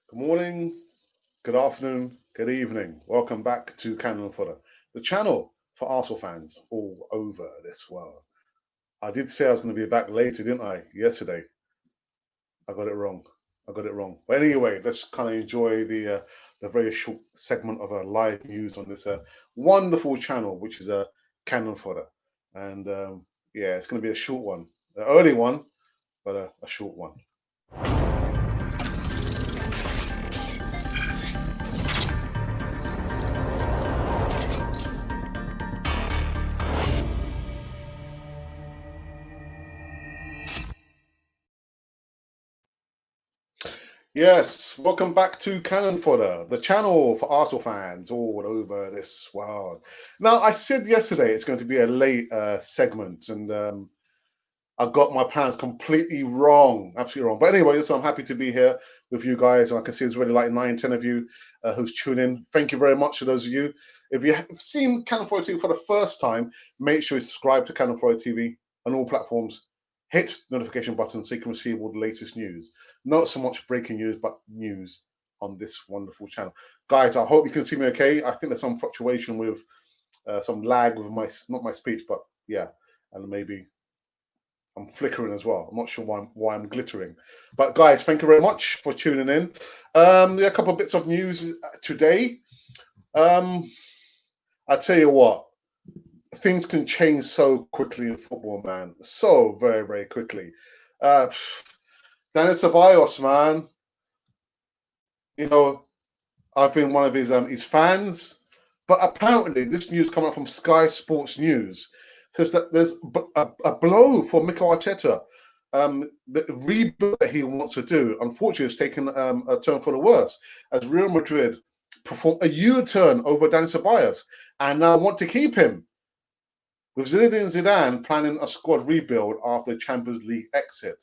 Good morning, good afternoon, good evening. Welcome back to Cannon Fodder, the channel for Arsenal fans all over this world. I did say I was going to be back later, didn't I? Yesterday. I got it wrong. I got it wrong. But anyway, let's kind of enjoy the very short segment of live news on this wonderful channel, which is Cannon Fodder. And yeah, it's going to be a short one, an early one, but a short one. Yes, welcome back to Cannon Fodder, the channel for Arsenal fans all over this world. Now, I said yesterday it's going to be a late segment, and I got my plans completely wrong, absolutely wrong. But anyway, so I'm happy to be here with you guys, and I can see there's already like 9, 10 of you who's tuning in. Thank you very much to those of you. If you have seen Cannon Fodder TV for the first time, make sure you subscribe to Cannon Fodder TV on all platforms. Hit the notification button so you can receive all the latest news. Not so much breaking news, but news on this wonderful channel. Guys, I hope you can see me okay. I think there's some fluctuation with some lag with not my speech, but yeah, and maybe I'm flickering as well. I'm not sure why I'm glittering. But guys, thank you very much for tuning in. Yeah, a couple of bits of news today. Um, I tell you what, things can change so quickly in football, man. So very, very quickly. Uh, Dennis Ceballos, man. You know, I've been one of his fans, but apparently this news coming up from Sky Sports News says that there's a blow for Mikel Arteta. The rebuild that he wants to do, unfortunately, has taken a turn for the worse as Real Madrid performed a U-turn over Dani Ceballos and now want to keep him. With Zinedine Zidane planning a squad rebuild after the Champions League exit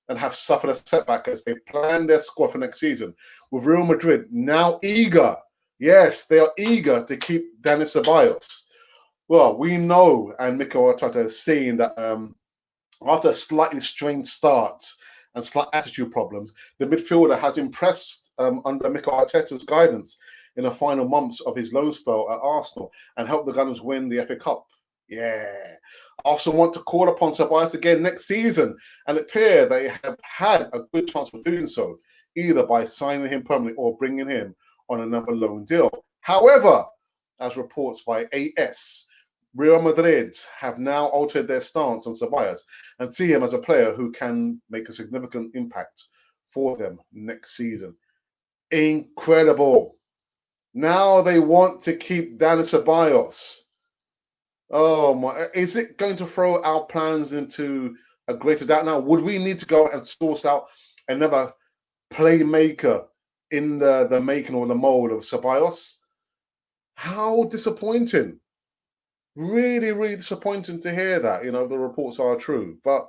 and have suffered a setback as they plan their squad for next season, with Real Madrid now eager, yes, they are eager to keep Dani Ceballos. Well, we know, and Mikel Arteta has seen that after a slightly strange start and slight attitude problems, the midfielder has impressed under Mikel Arteta's guidance in the final months of his loan spell at Arsenal and helped the Gunners win the FA Cup. Yeah. I also want to call upon Ceballos again next season, and it appears they have had a good chance for doing so, either by signing him permanently or bringing him on another loan deal. However, as reports by AS, Real Madrid have now altered their stance on Ceballos and see him as a player who can make a significant impact for them next season. Incredible. Now they want to keep Dani Ceballos. Oh my! Is it going to throw our plans into a greater doubt now? Would we need to go and source out another playmaker in the making or the mold of Ceballos? How disappointing! Really, really disappointing to hear that. You know, the reports are true, but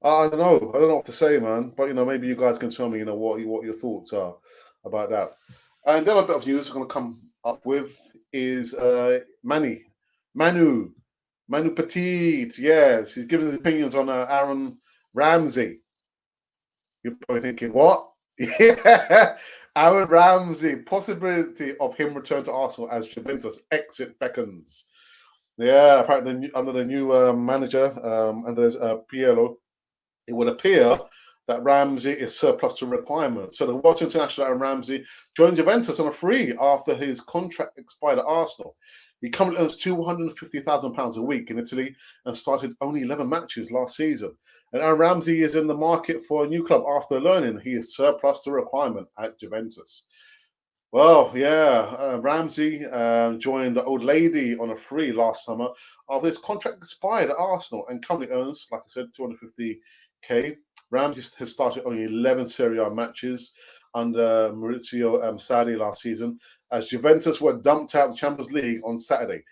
I don't know. I don't know what to say, man. But maybe you guys can tell me, what your thoughts are about that. And the other bit of news we're going to come up with is Manu, Manu Petit. Yes, he's giving his opinions on Aaron Ramsey. You're probably thinking, what? Yeah, Aaron Ramsey. Possibility of him return to Arsenal as Juventus exit beckons. Yeah, apparently under the new manager, under Piero, it would appear that Ramsey is surplus to requirements. So the Welsh international Aaron Ramsey joined Juventus on a free after his contract expired at Arsenal. He currently earns £250,000 a week in Italy and started only 11 matches last season. And Aaron Ramsey is in the market for a new club after learning he is surplus to requirement at Juventus. Well, yeah, Ramsey joined the old lady on a free last summer after his contract expired at Arsenal and currently earns, like I said, 250k. Ramsey has started only 11 Serie A matches under Maurizio Sarri last season as Juventus were dumped out of the Champions League on Saturday.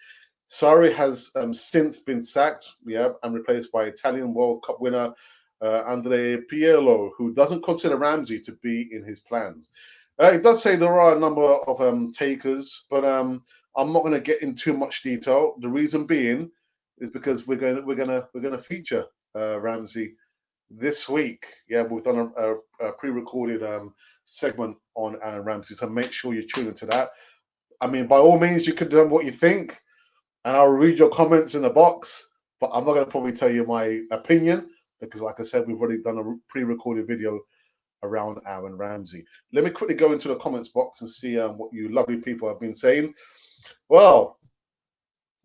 Sarri has since been sacked, and replaced by Italian World Cup winner Andrea Pirlo, who doesn't consider Ramsey to be in his plans. It does say there are a number of takers, but I'm not going to get in too much detail. The reason being is because we're going to feature Ramsey this week. Yeah, we've done a pre-recorded segment on Aaron Ramsey, so make sure you tune into that. I mean, by all means, you could do what you think, and I'll read your comments in the box. But I'm not going to probably tell you my opinion because, like I said, we've already done a pre-recorded video around Aaron Ramsey. Let me quickly go into the comments box and see what you lovely people have been saying. Well,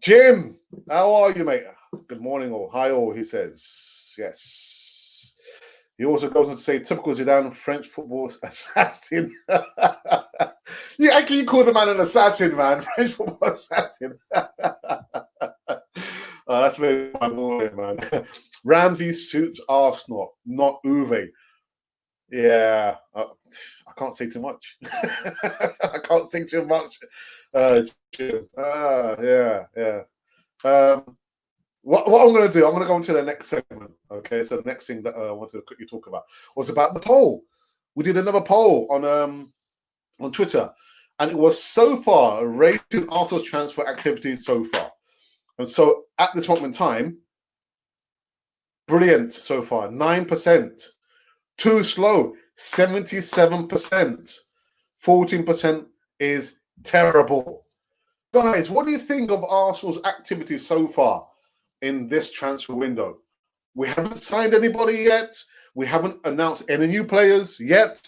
Jim, how are you, mate? Good morning or hi all, he says. Yes. He also goes on to say, typical Zidane, French football assassin. Yeah, how can you call the man an assassin, man? French football assassin. That's really my boy, man. Ramsey suits Arsenal, not Uwe. Yeah, I can't say too much. I can't say too much. Yeah, yeah. What I'm going to do, I'm going to go into the next segment. Okay, so the next thing that I wanted to quickly talk about was about the poll. We did another poll on Twitter, and it was so far rating Arsenal's transfer activity so far. And so at this moment in time, brilliant so far, 9%. Too slow, 77%. 14% is terrible. Guys, what do you think of Arsenal's activity so far in this transfer window? We haven't signed anybody yet. We haven't announced any new players yet.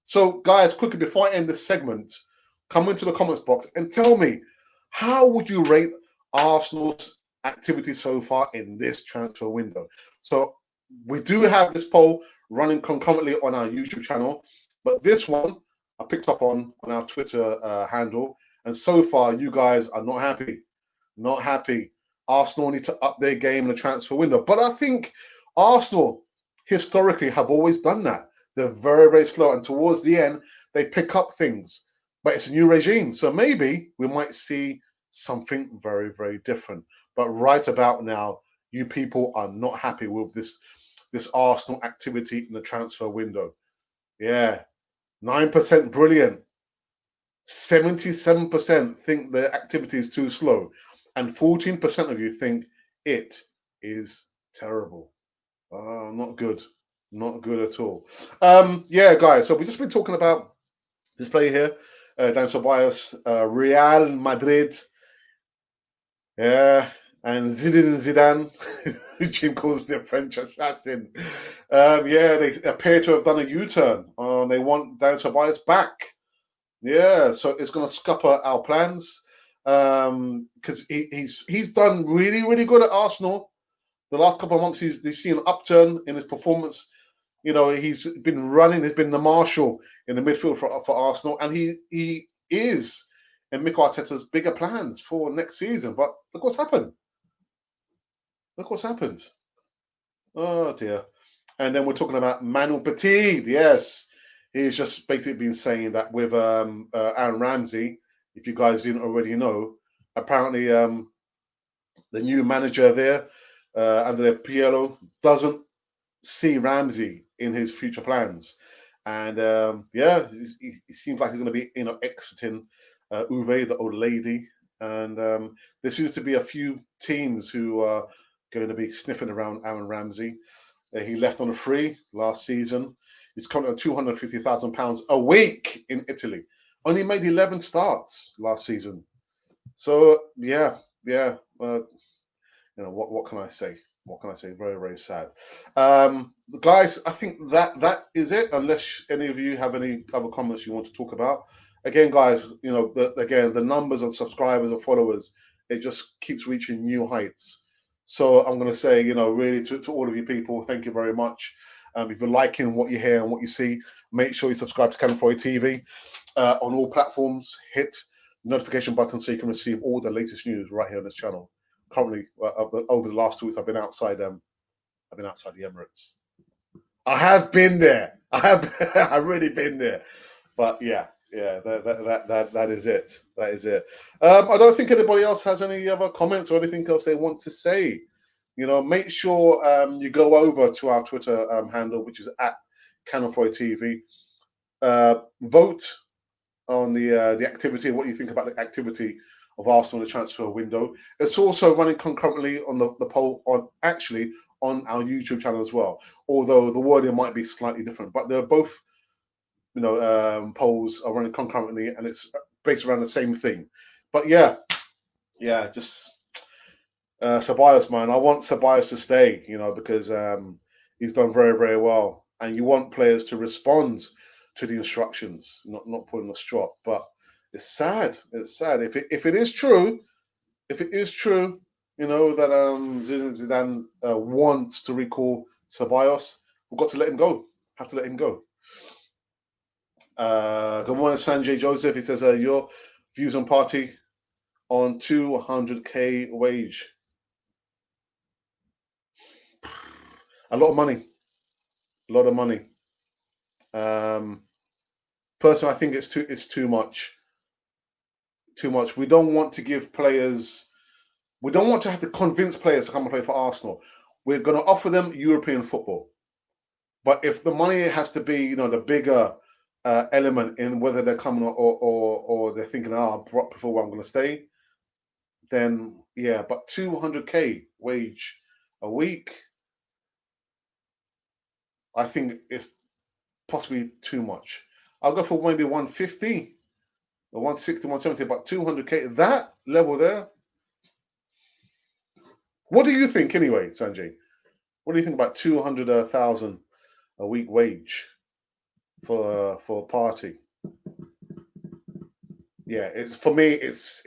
So, guys, quickly before I end this segment, come into the comments box and tell me, how would you rate Arsenal's activity so far in this transfer window? So, we do have this poll running concurrently on our YouTube channel, but this one I picked up on our Twitter handle, and so far you guys are not happy. Not happy. Arsenal need to up their game in the transfer window. But I think Arsenal historically have always done that. They're very, very slow. And towards the end, they pick up things. But it's a new regime. So maybe we might see something very, very different. But right about now, you people are not happy with this Arsenal activity in the transfer window. Yeah. 9% brilliant. 77% think the activity is too slow, and 14% of you think it is terrible. Not good. Not good at all. Yeah, guys, so we've just been talking about this player here, Dan Ceballos, Real Madrid. Yeah, and Zidane, Jim calls the French assassin. Yeah, they appear to have done a U-turn. They want Dan Ceballos back. Yeah, so it's going to scupper our plans because he's done really, really good at Arsenal. The last couple of months, he's seen an upturn in his performance. You know, he's been running, he's been the marshal in the midfield for Arsenal, and he is in Mikel Arteta's bigger plans for next season. But look what's happened. Look what's happened. Oh, dear. And then we're talking about Manuel Petit. Yes, he's just basically been saying that with Aaron Ramsey, if you guys didn't already know, apparently the new manager there, Andrea Pirlo, doesn't see Ramsey in his future plans. And yeah, it seems like he's going to be, exiting Uwe, the old lady. And there seems to be a few teams who are going to be sniffing around Aaron Ramsey. He left on a free last season. He's currently on £250,000 a week in Italy. Only made 11 starts last season. So yeah. What can I say? What can I say? Very, very sad. Guys, I think that is it. Unless any of you have any other comments you want to talk about. Again, guys, the numbers of subscribers and followers, it just keeps reaching new heights. So I'm going to say, really to all of you people, thank you very much. If you're liking what you hear and what you see, make sure you subscribe to Cannon TV on all platforms. Hit the notification button so you can receive all the latest news right here on this channel. Currently, over the last 2 weeks, I've been outside the Emirates. I have been there. I've really been there. But yeah, that is it. That is it. I don't think anybody else has any other comments or anything else they want to say. Make sure you go over to our Twitter handle, which is at TV. Vote on the activity, what you think about the activity of Arsenal in the transfer window. It's also running concurrently on the poll on our YouTube channel as well. Although the wording might be slightly different, but they're both, polls are running concurrently, and it's based around the same thing. But yeah, just Ceballos, man. I want Ceballos to stay, because he's done very, very well. And you want players to respond to the instructions, not pulling a strop. But it's sad. It's sad. If it is true, that Zidane wants to recall Ceballos, we've got to let him go. Have to let him go. Good morning, Sanjay Joseph. He says, your views on Partey on 200k wage. A lot of money. Personally, I think it's too much. We don't want to give players. We don't want to have to convince players to come and play for Arsenal. We're going to offer them European football. But if the money has to be, the bigger element in whether they're coming or they're thinking, I prefer where I'm going to stay, then yeah. But 200k wage a week, I think it's possibly too much. I'll go for maybe 150 or 160, 170, but 200k, that level there. What do you think anyway, Sanjay? What do you think about 200,000 a week wage for a Partey? Yeah, it's for me. It's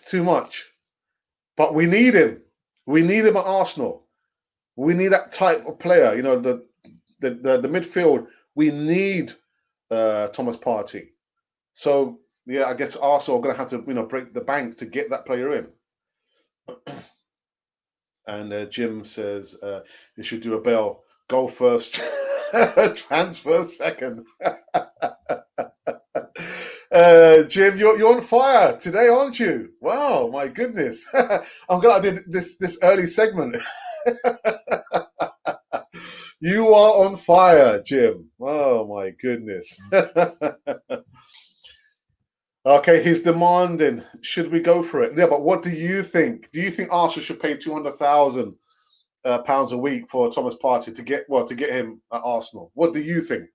too much. But we need him. We need him at Arsenal. We need that type of player. The midfield. We need Thomas Partey. So yeah, I guess Arsenal are going to have to break the bank to get that player in. And Jim says they should do a Bell. Goal first, transfer second. Jim, you're on fire today, aren't you? Wow, my goodness. I'm glad I did this early segment. You are on fire, Jim. Oh my goodness. Okay, he's demanding. Should we go for it? Yeah, but what do you think? Do you think Arsenal should pay £200,000 a week for Thomas Partey to get him at Arsenal? What do you think?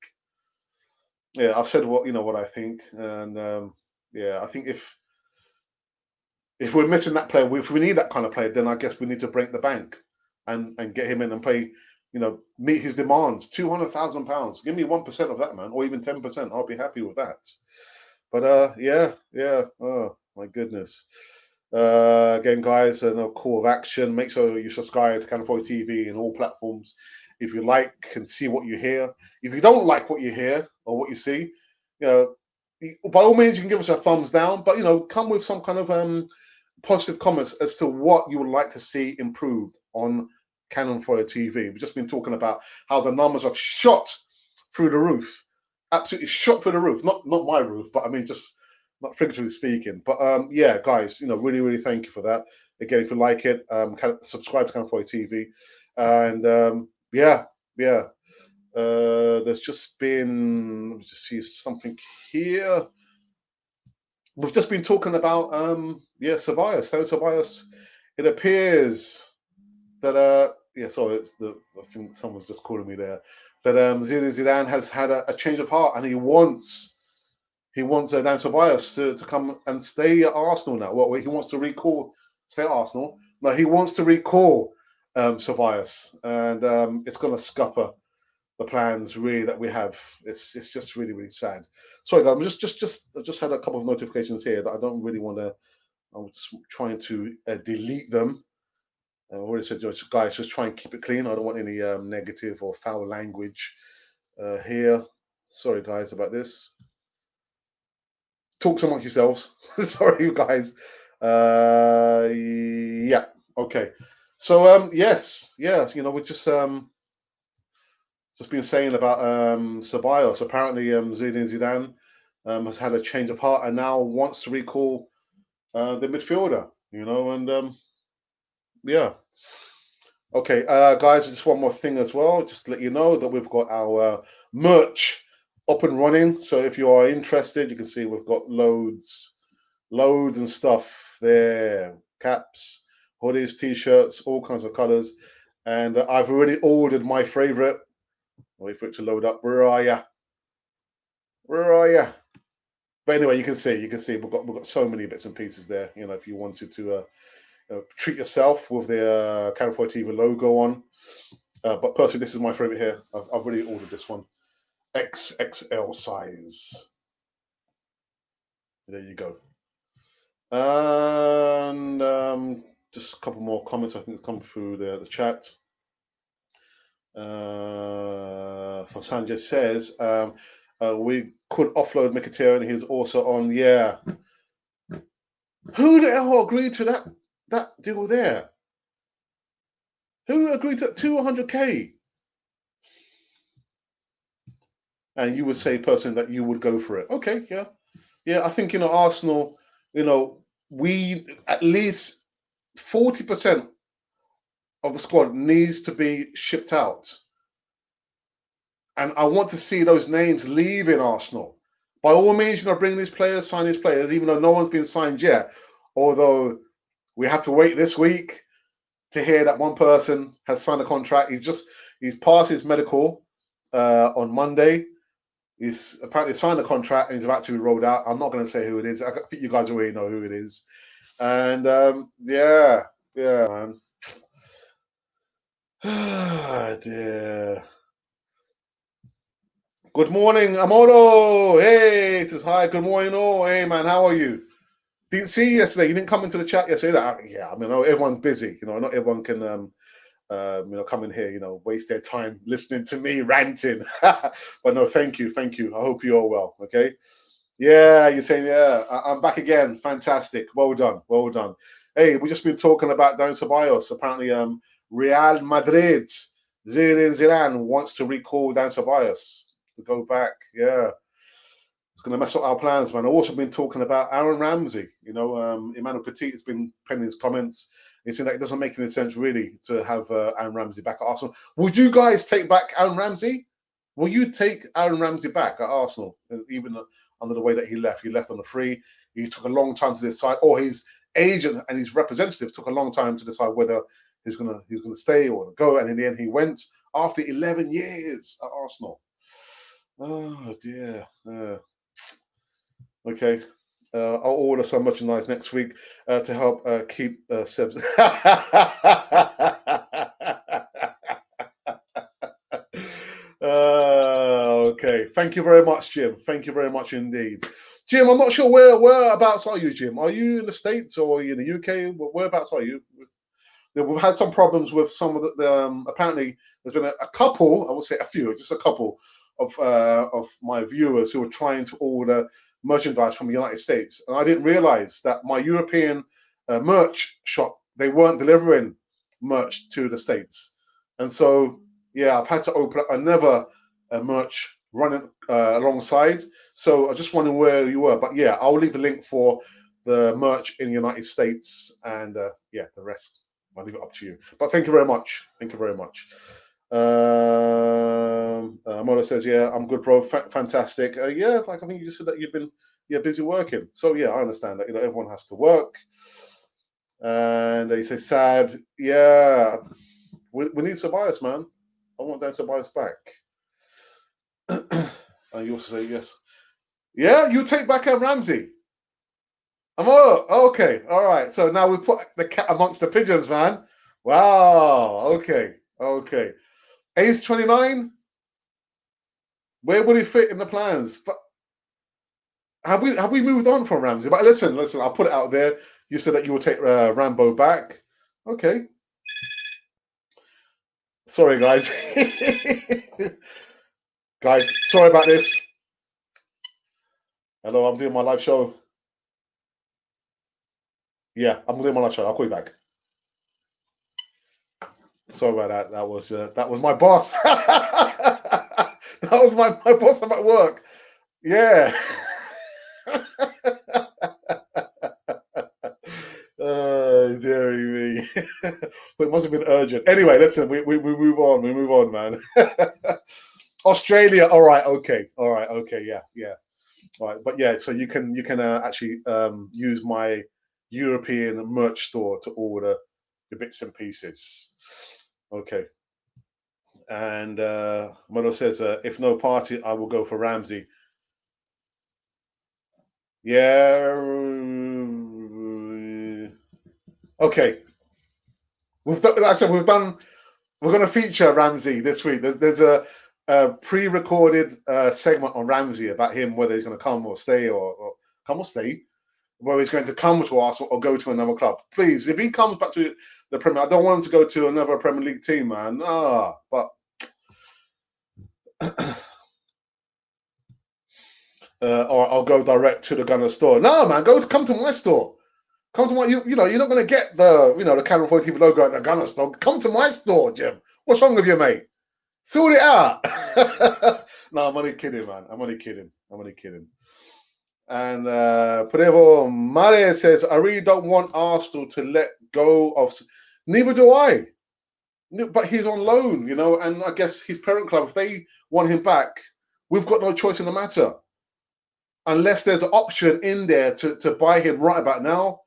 Yeah, I've said what I think, and I think if we're missing that player, if we need that kind of player, then I guess we need to break the bank and get him in and play. Meet his demands. £200,000. Give me 1% of that, man, or even 10%. I'll be happy with that. But yeah. Oh my goodness. Again, guys, no call of action. Make sure you subscribe to Cannon Fodder TV in all platforms. If you like and see what you hear. If you don't like what you hear or what you see, by all means you can give us a thumbs down. But come with some kind of positive comments as to what you would like to see improved on Cannon Fodder TV. We've just been talking about how the numbers have shot through the roof. Absolutely shot through the roof. Not my roof, but I mean just not figuratively speaking. But yeah, guys, really, really thank you for that. Again, if you like it, subscribe to Cannon Fodder TV. And yeah. There's just been, let me just see something here. We've just been talking about Ceballos. Ceballos. It appears that sorry, I think someone's just calling me there. That Zidane has had a change of heart, and he wants Dan Ceballos to come and stay at Arsenal now. Well, he wants to stay at Arsenal. No, he wants to recall Ceballos, and it's going to scupper the plans really that we have. It's just really, really sad. Sorry, guys, I just had a couple of notifications here that I don't really want to. I'm just trying to delete them. I already said, guys, just try and keep it clean. I don't want any negative or foul language here. Sorry, guys, about this. Talk amongst yourselves. Sorry, you guys. Yeah. Okay. So yes. We're just been saying about Ceballos. Apparently, Zidane has had a change of heart and now wants to recall the midfielder. And yeah. Okay, guys, just one more thing as well. Just to let you know that we've got our merch up and running. So if you are interested, you can see we've got loads and stuff there. Caps, hoodies, t-shirts, all kinds of colors. And I've already ordered my favorite. Wait for it to load up. Where are ya? Where are ya? But anyway, you can see we've got so many bits and pieces there. You know, if you wanted to treat yourself with the Canal 4 TV logo on. But personally, this is my favorite here. I've already ordered this one, XXL size. There you go. And just a couple more comments. I think it's come through the chat. For Sanjay says we could offload Mkhitaryan. He's also on. Yeah. Who the hell agreed to that deal there? Who agreed to 200k? And you would say, person, that you would go for it. Okay, yeah. Yeah, I think, Arsenal, we at least 40% of the squad needs to be shipped out. And I want to see those names leaving Arsenal. By all means, bring these players, sign these players, even though no one's been signed yet. Although we have to wait this week to hear that one person has signed a contract. He's passed his medical on Monday. He's apparently signed a contract and he's about to be rolled out. I'm not going to say who it is. I think you guys already know who it is. And yeah, man. Dear. Good morning, Amoro. Hey, it says hi. Good morning, all. Hey, man, how are you? Didn't see you yesterday. You didn't come into the chat yesterday. Yeah, I mean, everyone's busy. Not everyone can come in here, waste their time listening to me ranting. But no, thank you. I hope you're all well. Okay. Yeah, you're saying, yeah, I'm back again. Fantastic. Well done. Hey, we've just been talking about Dan Ceballos. Apparently, Real Madrid, Zinedine Zidane wants to recall Dan Ceballos to go back. Yeah. It's going to mess up our plans, man. I've also been talking about Aaron Ramsey. Emmanuel Petit has been penning his comments. He said that it doesn't make any sense, really, to have Aaron Ramsey back at Arsenal. Would you guys take back Aaron Ramsey? Will you take Aaron Ramsey back at Arsenal, even under the way that he left? He left on a free. He took a long time to decide, or his agent and his representative took a long time to decide whether he's gonna stay or go. And in the end, he went after 11 years at Arsenal. Oh dear. Okay. I'll order some merchandise next week to help keep Seb's. Okay. Thank you very much, Jim. Thank you very much indeed. Jim, I'm not sure whereabouts are you, Jim? Are you in the States or are you in the UK? Whereabouts are you? We've had some problems with some of the apparently there's been a couple, I would say a few, just a couple of my viewers who are trying to order merchandise from the United States, and I didn't realize that my European merch shop, they weren't delivering merch to the States, and so yeah, I've had to open up another merch running alongside. So I was just wondering where you were, but yeah, I'll leave the link for the merch in the United States, and yeah, the rest I'll leave it up to you. But thank you very much. Mola says, yeah, I'm good, bro. Fantastic. Yeah, like I think you just said that you've been busy working. So yeah, I understand that everyone has to work. And they say sad. Yeah, we need Ceballos, man. I want Dan Ceballos back. And you also say yes. Yeah, you take back Ramsey. Okay, all right. So now we put the cat amongst the pigeons, man. Wow. Okay. Age 29. Where would he fit in the plans? But have we moved on from Ramsey? But listen. I'll put it out there. You said that you will take Rambo back. Okay. Sorry, guys. Guys, sorry about this. Hello, I'm doing my live show. Yeah, I'm doing my live show. I'll call you back. Sorry about that. That was my boss. That was my boss. I'm at work. Yeah. Dearie me. It must have been urgent. Anyway, listen, we move on. We move on, man. Australia. All right. Okay. Yeah. All right. But yeah, so you can actually use my European merch store to order the bits and pieces. Okay. And Mother says, if no party, I will go for Ramsey. Yeah. Okay. Like I said, we're going to feature Ramsey this week. There's a pre-recorded segment on Ramsey about him, whether he's going to come or stay, or come or stay, whether he's going to come to Arsenal or go to another club. Please, if he comes back to the Premier, I don't want him to go to another Premier League team, man. But or I'll go direct to the Gunner store. No, man, come to my store. Come to my, you're not going to get the Canal 4 TV logo at the Gunner store. Come to my store, Jim. What's wrong with you, mate? Sort it out. No, I'm only kidding, man. I'm only kidding. And Prevo Mare says, I really don't want Arsenal to let go of. Neither do I. But he's on loan, and I guess his parent club, if they want him back, we've got no choice in the matter. Unless there's an option in there to buy him right about now.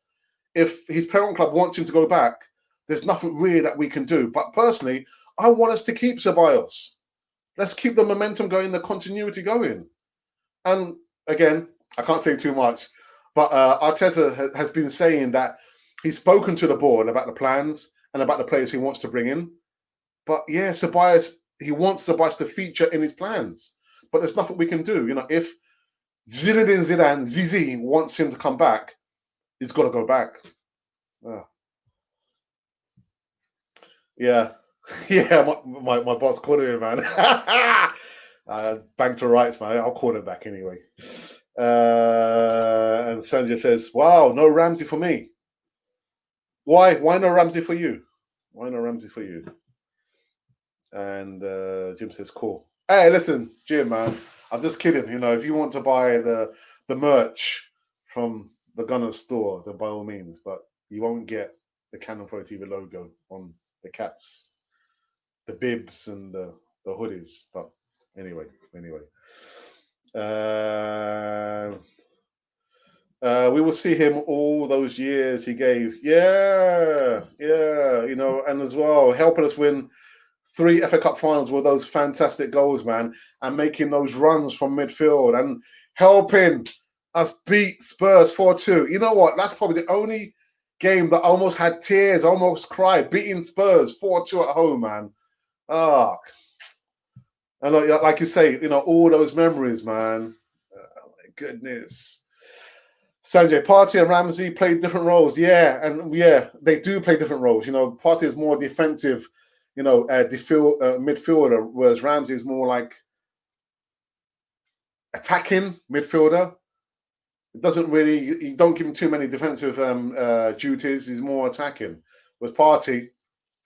If his parent club wants him to go back, there's nothing really that we can do. But personally, I want us to keep Ceballos. Let's keep the momentum going, the continuity going. And again, I can't say too much, but Arteta has been saying that he's spoken to the board about the plans and about the players he wants to bring in. But yeah, Ceballos, he wants Ceballos to feature in his plans. But there's nothing we can do. If Zinedine Zidane, Zizi, wants him to come back, he's got to go back. Yeah. Yeah, my boss called him, man. Bank to rights, man. I'll call him back anyway. And Sanjay says, wow, no Ramsey for me. Why no Ramsey for you? Why no Ramsey for you? And Jim says, cool. Hey, listen, Jim, man, I was just kidding. If you want to buy the merch from the Gunner store, then by all means, but you won't get the Canon Pro TV logo on the caps, the bibs, and the hoodies. But anyway. We will see him all those years he gave. Yeah, and as well, helping us win 3 FA Cup finals with those fantastic goals, man, and making those runs from midfield and helping us beat Spurs 4-2. You know what? That's probably the only game that almost had tears, almost cried, beating Spurs 4-2 at home, man. And like you say, all those memories, man. Oh, my goodness. Sanjay, Partey and Ramsey played different roles. Yeah, and they do play different roles. Partey is more defensive, midfielder, whereas Ramsey is more like attacking midfielder. It doesn't really, you don't give him too many defensive duties. He's more attacking. With Partey,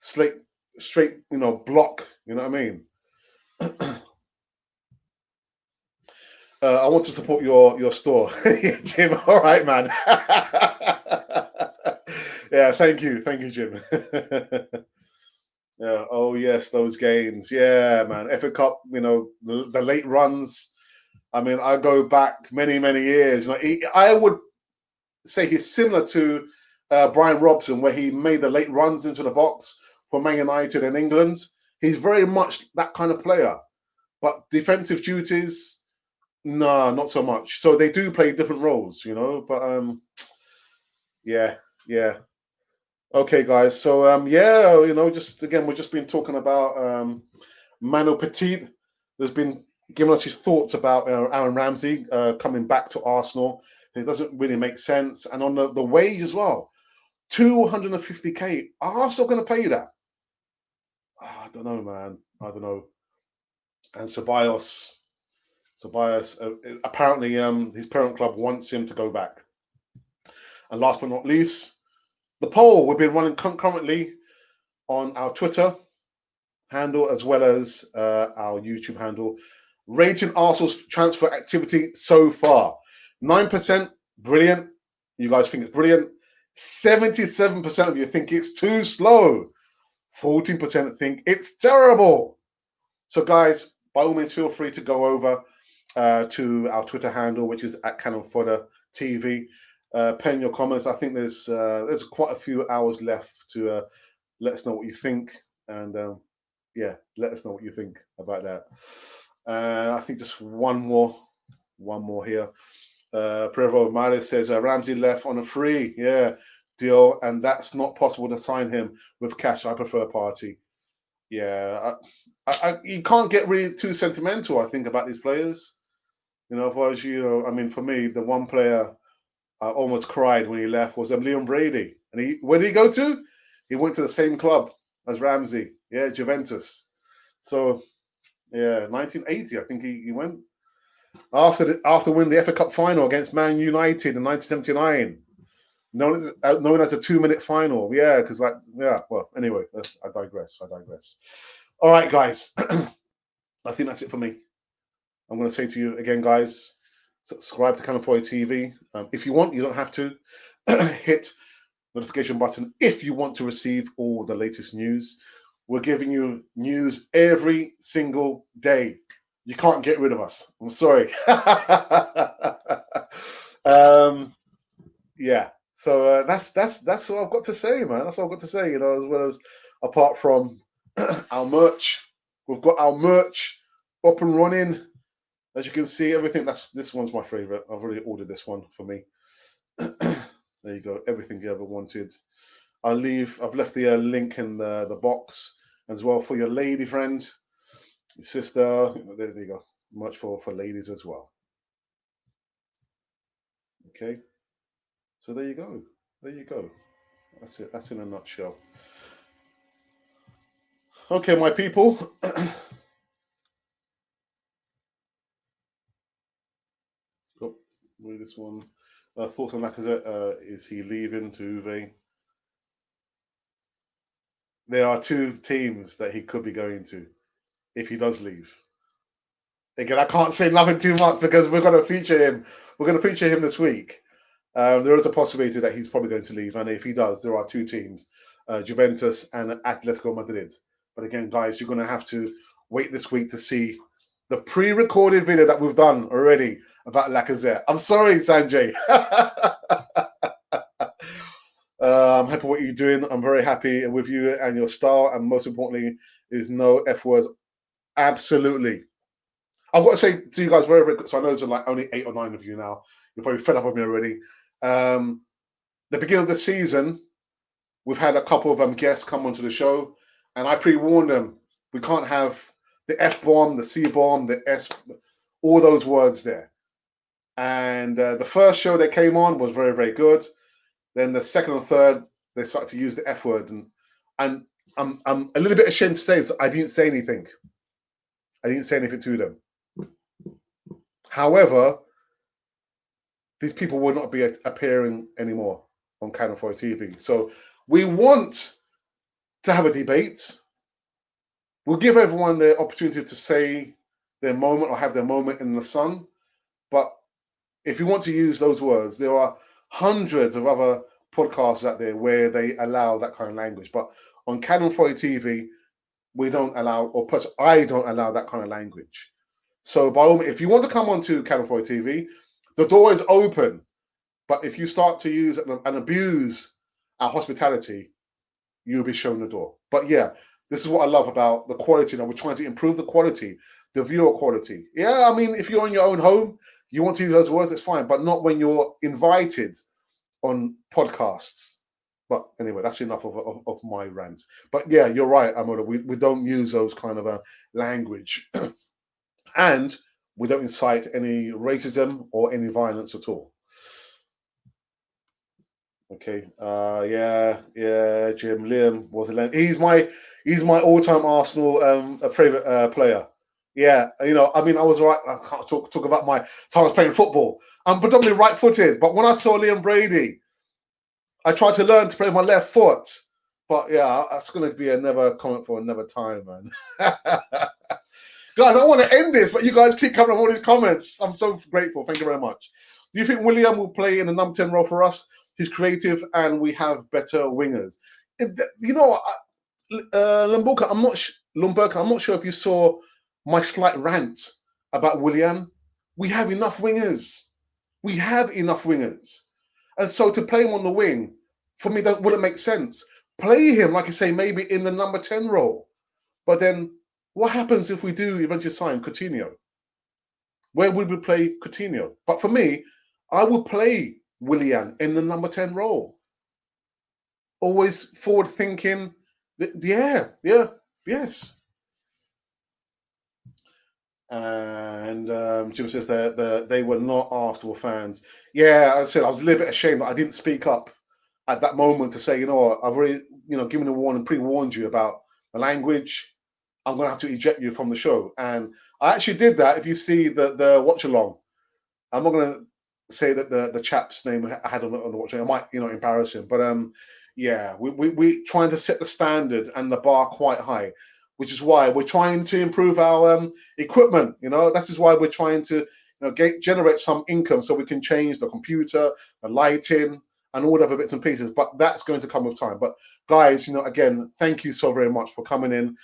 straight, block. You know what I mean? I want to support your store, Jim. All right, man. Yeah, thank you, Jim. Yeah. Oh yes, those games. Yeah, man. FA Cup. The late runs. I mean, I go back many years. I would say he's similar to Brian Robson, where he made the late runs into the box for Man United in England. He's very much that kind of player, but defensive duties. No, not so much. So they do play different roles, But yeah. Okay, guys. So just again, we've just been talking about Manu Petit. There's been giving us his thoughts about Aaron Ramsey coming back to Arsenal. It doesn't really make sense, and on the wage as well, 250k. Are Arsenal going to pay that? I don't know, man. I don't know. And Ceballos, apparently, his parent club wants him to go back. And last but not least, the poll we've been running concurrently on our Twitter handle as well as our YouTube handle, rating Arsenal's transfer activity so far. 9%, brilliant. You guys think it's brilliant. 77% of you think it's too slow. 14% think it's terrible. So, guys, by all means, feel free to go over to our Twitter handle, which is at Cannon Fodder TV. Pen your comments. I think there's quite a few hours left to Let us know what you think, and yeah, let us know what you think about that. I think just one more here. Prevo Mali says Ramsey left on a free, deal, and that's not possible to sign him with cash. I prefer party. Yeah, you can't get really too sentimental, I think, about these players. Otherwise, I mean, for me, the one player I almost cried when he left was Liam Brady. And where did he go to? He went to the same club as Ramsey. Yeah, Juventus. So, yeah, 1980, I think he went. After winning the FA Cup final against Man United in 1979. Known as a 2-minute final. Yeah, because well, anyway, I digress. All right, guys. I think that's it for me. I'm going to say to you again, guys, subscribe to Canon 4 TV. If you want, you don't have to. Hit notification button if you want to receive all the latest news. We're giving you news every single day. You can't get rid of us. I'm sorry. Yeah. So that's what I've got to say, man. That's what I've got to say. As well as apart from our merch, we've got our merch up and running. As you can see, everything. This one's my favorite. I've already ordered this one for me. There you go. Everything you ever wanted. I've left the link in the box as well for your lady friend, your sister. There you go. Much for ladies as well. Okay. So there you go. That's it. That's in a nutshell. Okay, my people. Oh, read this one. Thoughts on Lacazette? Is he leaving to Uve? There are two teams that he could be going to if he does leave. Again, I can't say nothing too much because we're going to feature him. We're going to feature him this week. There is a possibility that he's probably going to leave, and if he does, there are two teams, Juventus and Atletico Madrid. But again, guys, you're going to have to wait this week to see the pre-recorded video that we've done already about Lacazette. I'm sorry, Sanjay. I'm happy with what you're doing. I'm very happy with you and your style, and most importantly, is no F words. Absolutely. I've got to say to you guys very, very quick, so I know there's like only 8 or 9 of you now. You're probably fed up with me already. The beginning of the season, we've had a couple of guests come onto the show, and I pre-warned them, we can't have the F-bomb, the C-bomb, the S, all those words there. And the first show that came on was very, very good. Then the second or third, they started to use the F word. And I'm a little bit ashamed to say this, I didn't say anything. I didn't say anything to them. However, these people will not be appearing anymore on Canon 4 TV. So we want to have a debate. We'll give everyone the opportunity to say their moment or have their moment in the sun. But if you want to use those words, there are hundreds of other podcasts out there where they allow that kind of language. But on Canon 4 TV, we don't allow, or plus I don't allow that kind of language. So by all means, if you want to come onto Canon 4 TV, the door is open. But if you start to use and abuse our hospitality, you'll be shown the door. But yeah, this is what I love about the quality. Now we're trying to improve the quality, the viewer quality. Yeah, I mean, if you're in your own home, you want to use those words, it's fine, but not when you're invited on podcasts. But anyway, that's enough of my rant. But yeah, you're right, Amoda. We don't use those kind of language. And we don't incite any racism or any violence at all. Okay. Yeah, Jim Liam was he's my all-time Arsenal favorite player. Yeah, I mean, I was right. I can't talk about my time I was playing football. I'm predominantly right-footed, but when I saw Liam Brady, I tried to learn to play my left foot. But yeah, that's going to be another comment for another time, man. Guys, I want to end this, but you guys keep coming up with all these comments. I'm so grateful. Thank you very much. Do you think William will play in the number 10 role for us? He's creative, and we have better wingers. Lumberka, I'm not sure if you saw my slight rant about William. We have enough wingers. And so to play him on the wing, for me, that wouldn't make sense. play him, like you say, maybe in the number 10 role. But then what happens if we do eventually sign Coutinho? Where would we play Coutinho? But for me, I would play Willian in the number 10 role. Always forward thinking. Yeah, yes. And Jim says that they were not Arsenal fans. Yeah, I said I was a little bit ashamed that I didn't speak up at that moment to say, I've already, given a warning, pre-warned you about the language. I'm going to have to eject you from the show. And I actually did that. If you see the watch along, I'm not going to say that the chap's name I had on the watch along. I might, embarrass him. But yeah, we trying to set the standard and the bar quite high, which is why we're trying to improve our equipment. That is why we're trying to generate some income so we can change the computer, the lighting, and all the other bits and pieces. But that's going to come with time. But guys, again, thank you so very much for coming in.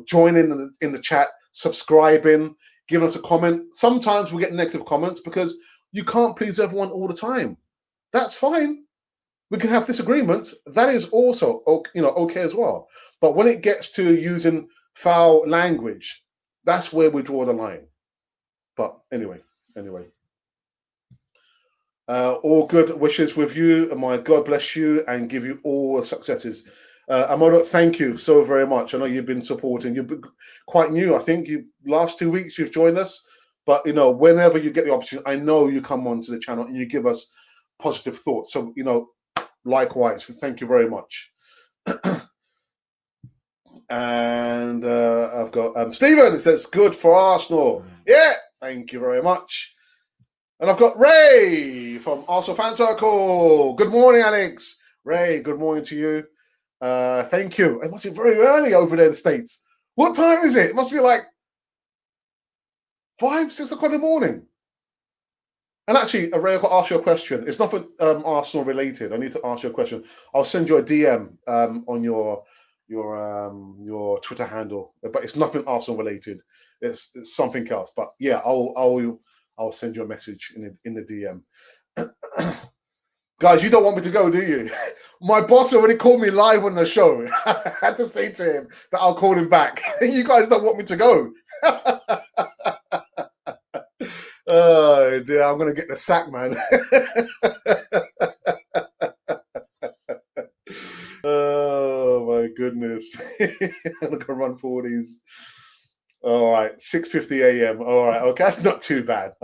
Joining in the chat, subscribing, giving us a comment. Sometimes we get negative comments because you can't please everyone all the time. That's fine. We can have disagreements. That is also okay as well. But when it gets to using foul language, that's where we draw the line. But anyway. All good wishes with you, and my God bless you and give you all successes. Amodo, thank you so very much. I know you've been supporting. You've been quite new. I think last 2 weeks you've joined us. But whenever you get the opportunity, I know you come onto the channel and you give us positive thoughts. So likewise, thank you very much. And I've got Stephen. It says good for Arsenal. Yeah, thank you very much. And I've got Ray from Arsenal Fan Circle. Good morning, Alex. Ray, good morning to you. Thank you. It must be very early over there in the States. What time is it? It must be like 5, 6 o'clock in the morning. And actually, Ray, I've got to ask you a question. It's nothing Arsenal related. I need to ask you a question. I'll send you a DM on your Twitter handle, but it's nothing Arsenal related. It's something else. But yeah, I'll send you a message in the DM. Guys, you don't want me to go, do you? My boss already called me live on the show. I had to say to him that I'll call him back. You guys don't want me to go. Oh dear, I'm gonna get the sack, man. Oh my goodness. I'm gonna run for these. All right, 6:50 a.m. All right, okay, that's not too bad.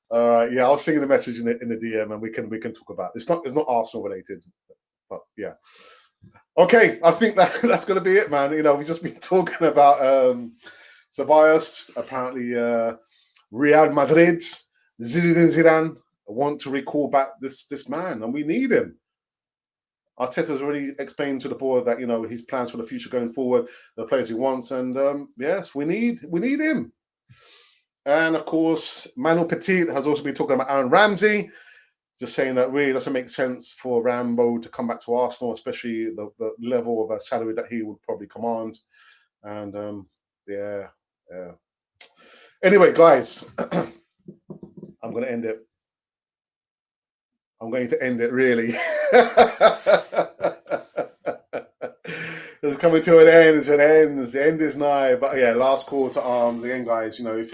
All right, yeah, I'll send you the message in the DM, and we can talk about it. It's not Arsenal related, but yeah. Okay, I think that's gonna be it, man. We've just been talking about Ceballos. Apparently, Real Madrid, Zidane want to recall back this man, and we need him. Arteta's already explained to the board that his plans for the future going forward, the players he wants, and yes, we need him. And of course, Manuel Petit has also been talking about Aaron Ramsey, just saying that really doesn't make sense for Rambo to come back to Arsenal, especially the level of a salary that he would probably command. And yeah. Anyway, guys, I'm going to end it. Really. It's coming to an end. The end is nigh. But yeah, last call to arms again, guys. If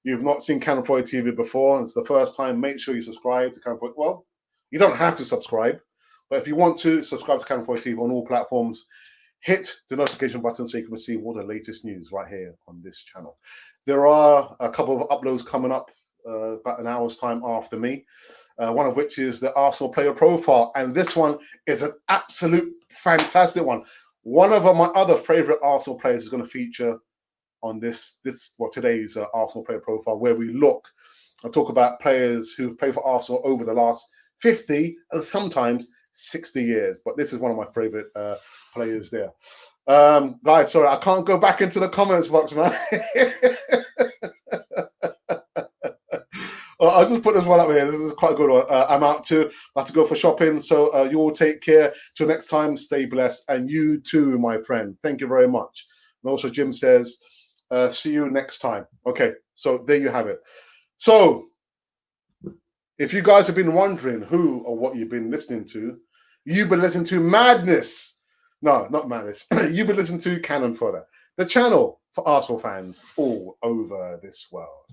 you've not seen Cannon Floyd TV before, it's the first time, make sure you subscribe to Cannon Floyd. Well, you don't have to subscribe, but if you want to subscribe to Cannon Floyd TV on all platforms, hit the notification button so you can receive all the latest news right here on this channel. There are a couple of uploads coming up about an hour's time after me, one of which is the Arsenal player profile, and this one is an absolute fantastic one. One of my other favorite Arsenal players is going to feature on today's Arsenal player profile, where we look and talk about players who've played for Arsenal over the last 50 and sometimes 60 years. But this is one of my favorite players there. Guys, sorry, I can't go back into the comments box, man. I'll just put this one up here. This is quite a good one. I'm out to have to go for shopping, so you all take care. Till next time, stay blessed, and you too, my friend. Thank you very much. And also, Jim says, see you next time. Okay, so there you have it. So If you guys have been wondering who or what you've been listening to, you've been listening to madness. No, not madness. You've been listening to Cannon Fodder, the channel for Arsenal fans all over this world.